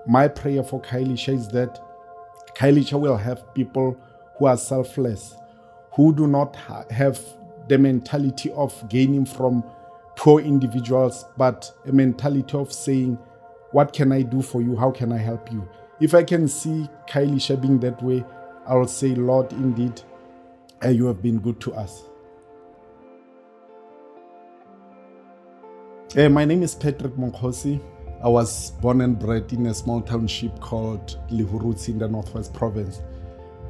My prayer for Kailisha is that Kailisha will have people who are selfless, who do not have the mentality of gaining from poor individuals, but a mentality of saying, what can I do for you? How can I help you? If I can see Kailisha being that way, I will say, Lord, indeed, you have been good to us. My name is Patrick Monkosi. I was born and bred in a small township called Lihurutsi in the Northwest Province.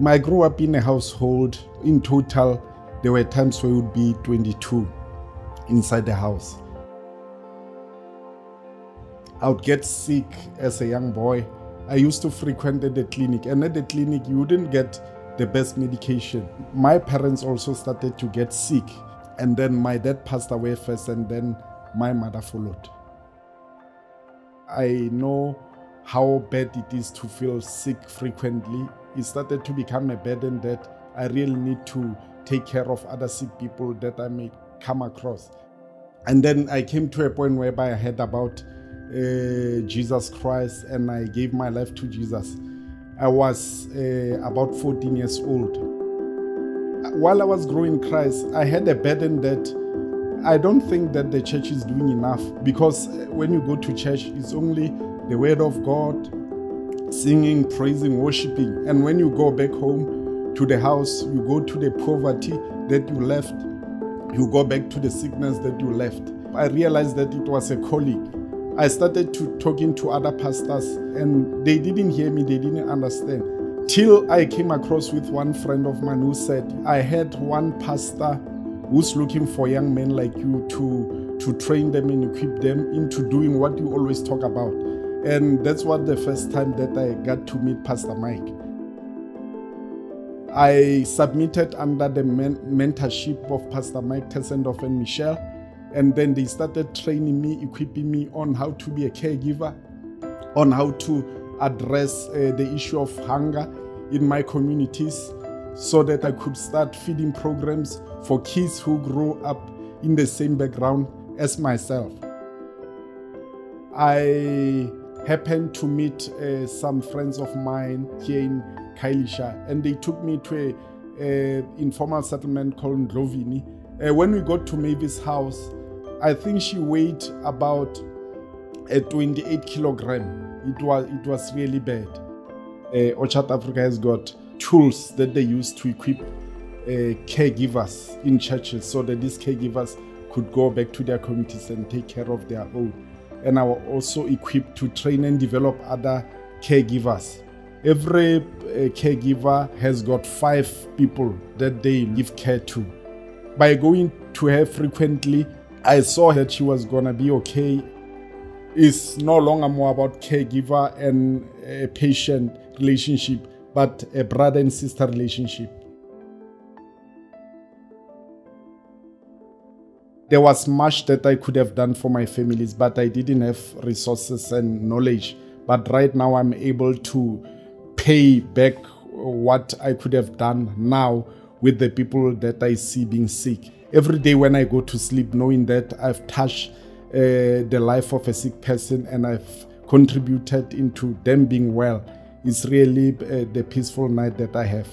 I grew up in a household. In total, there were times where it would be 22 inside the house. I would get sick as a young boy. I used to frequent the clinic, and at the clinic, you wouldn't get the best medication. My parents also started to get sick, and then my dad passed away first, and then my mother followed. I know how bad it is to feel sick frequently. It started to become a burden that I really need to take care of other sick people that I may come across. And then I came to a point whereby I heard about Jesus Christ, and I gave my life to Jesus. I was about 14 years old. While I was growing in Christ, I had a burden that I don't think that the church is doing enough, because when you go to church, it's only the word of God, singing, praising, worshiping. And when you go back home to the house, you go to the poverty that you left, you go back to the sickness that you left. I realized that it was a calling. I started talking to other pastors, and they didn't hear me, they didn't understand. Till I came across with one friend of mine who said, I had one pastor who's looking for young men like you to train them and equip them into doing what you always talk about. And that's what the first time that I got to meet Pastor Mike. I submitted under the mentorship of Pastor Mike Tessendorf and Michelle. And then they started training me, equipping me on how to be a caregiver, on how to address the issue of hunger in my communities, so that I could start feeding programs for kids who grew up in the same background as myself. I happened to meet some friends of mine here in Kailisha, and they took me to an informal settlement called Ndlovini. When we got to Mavis' house, I think she weighed about 28 kilogram. It was really bad. Orchard Africa has got tools that they use to equip caregivers in churches, so that these caregivers could go back to their communities and take care of their own. And I was also equipped to train and develop other caregivers. Every caregiver has got 5 people that they give care to. By going to her frequently, I saw that she was going to be okay. It's no longer more about caregiver and a patient relationship, but a brother and sister relationship. There was much that I could have done for my families, but I didn't have resources and knowledge. But right now I'm able to pay back what I could have done now with the people that I see being sick. Every day when I go to sleep, knowing that I've touched the life of a sick person and I've contributed into them being well, it's really the peaceful night that I have.